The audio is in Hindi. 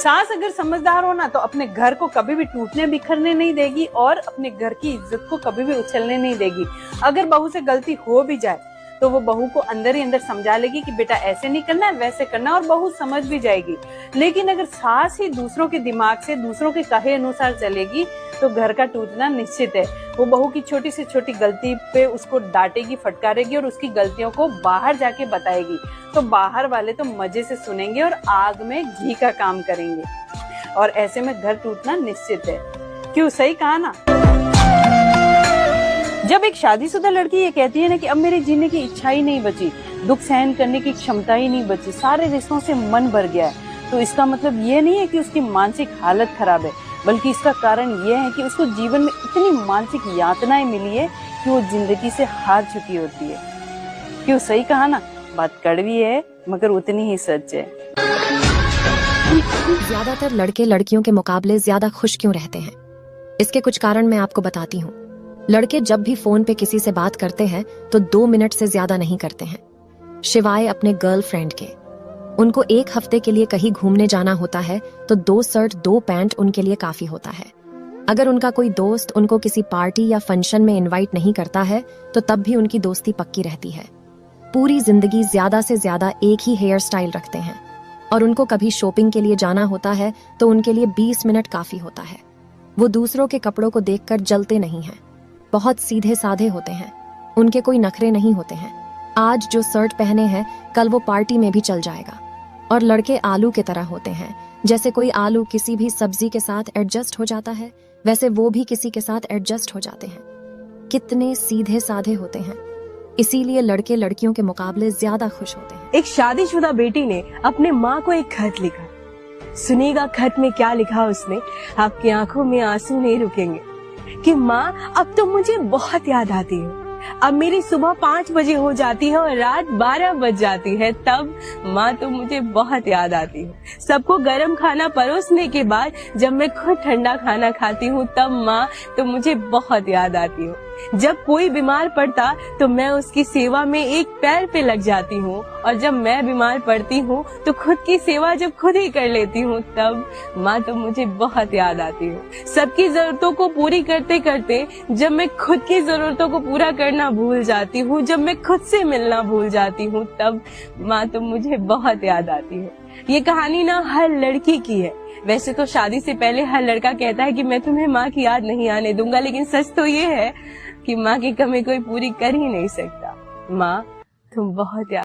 सास अगर समझदार हो ना तो अपने घर को कभी भी टूटने बिखरने नहीं देगी और अपने घर की इज्जत को कभी भी उछलने नहीं देगी। अगर बहू से गलती हो भी जाए तो वो बहू को अंदर ही अंदर समझा लेगी कि बेटा ऐसे नहीं करना है, वैसे करना, और बहू समझ भी जाएगी। लेकिन अगर सास ही दूसरों के दिमाग से, दूसरों के कहे अनुसार चलेगी तो घर का टूटना निश्चित है। वो बहू की छोटी से छोटी गलती पे उसको डांटेगी, फटकारेगी और उसकी गलतियों को बाहर जाके बताएगी। तो बाहर वाले तो मजे से सुनेंगे और आग में घी का काम करेंगे, और ऐसे में घर टूटना निश्चित है। क्यों, सही कहा ना? जब एक शादीशुदा लड़की ये कहती है ना कि अब मेरे जीने की इच्छा ही नहीं बची, दुख सहन करने की क्षमता ही नहीं बची, सारे रिश्तों से मन भर गया है, तो इसका मतलब ये नहीं है कि उसकी मानसिक हालत खराब है, बल्कि इसका कारण ये है कि उसको जीवन में इतनी मानसिक यातनाएं मिली है कि वो जिंदगी से हार चुकी होती है। क्यों, सही कहा ना? बात कड़वी है मगर उतनी ही सच है। ज्यादातर लड़के लड़कियों के मुकाबले ज्यादा खुश क्यों रहते हैं? इसके कुछ कारण मैं आपको बताती हूँ। लड़के जब भी फोन पे किसी से बात करते हैं तो 2 मिनट से ज्यादा नहीं करते हैं, शिवाय अपने गर्लफ्रेंड के। उनको 1 हफ्ते के लिए कहीं घूमने जाना होता है तो 2 शर्ट 2 पैंट उनके लिए काफी होता है। अगर उनका कोई दोस्त उनको किसी पार्टी या फंक्शन में इनवाइट नहीं करता है तो तब भी उनकी दोस्ती पक्की रहती है। पूरी जिंदगी ज्यादा से ज्यादा एक ही हेयर स्टाइल रखते हैं, और उनको कभी शॉपिंग के लिए जाना होता है तो उनके लिए 20 मिनट काफी होता है। वो दूसरों के कपड़ों को देखकर जलते नहीं हैं, बहुत सीधे साधे होते हैं, उनके कोई नखरे नहीं होते हैं। आज जो शर्ट पहने हैं कल वो पार्टी में भी चल जाएगा। और लड़के आलू की तरह होते हैं, जैसे कोई आलू किसी भी सब्जी के साथ एडजस्ट हो जाता है वैसे वो भी किसी के साथ एडजस्ट हो जाते हैं। कितने सीधे साधे होते हैं, इसीलिए लड़के लड़कियों के मुकाबले ज्यादा खुश होते हैं। एक शादीशुदा बेटी ने अपने माँ को एक खत लिखा। सुनिएगा खत में क्या लिखा उसने, आपकी आंखों में आंसू नहीं रुकेंगे। कि माँ, अब तो मुझे बहुत याद आती है। अब मेरी सुबह 5 बजे हो जाती है और रात 12 बज जाती है, तब माँ तो मुझे बहुत याद आती है। सबको गर्म खाना परोसने के बाद जब मैं खुद ठंडा खाना खाती हूँ तब माँ तो मुझे बहुत याद आती है। जब कोई बीमार पड़ता तो मैं उसकी सेवा में एक पैर पे लग जाती हूँ, और जब मैं बीमार पड़ती हूँ तो खुद की सेवा जब खुद ही कर लेती हूँ तब माँ तो मुझे बहुत याद आती है। सबकी जरूरतों को पूरी करते करते जब मैं खुद की जरूरतों को पूरा करना भूल जाती हूँ, जब मैं खुद से मिलना भूल जाती हूँ तब माँ तो मुझे बहुत याद आती है। ये कहानी ना हर लड़की की है। वैसे तो शादी से पहले हर लड़का कहता है कि मैं तुम्हें माँ की याद नहीं आने दूंगा, लेकिन सच तो ये है कि माँ की कमी कोई पूरी कर ही नहीं सकता। माँ, तुम बहुत याद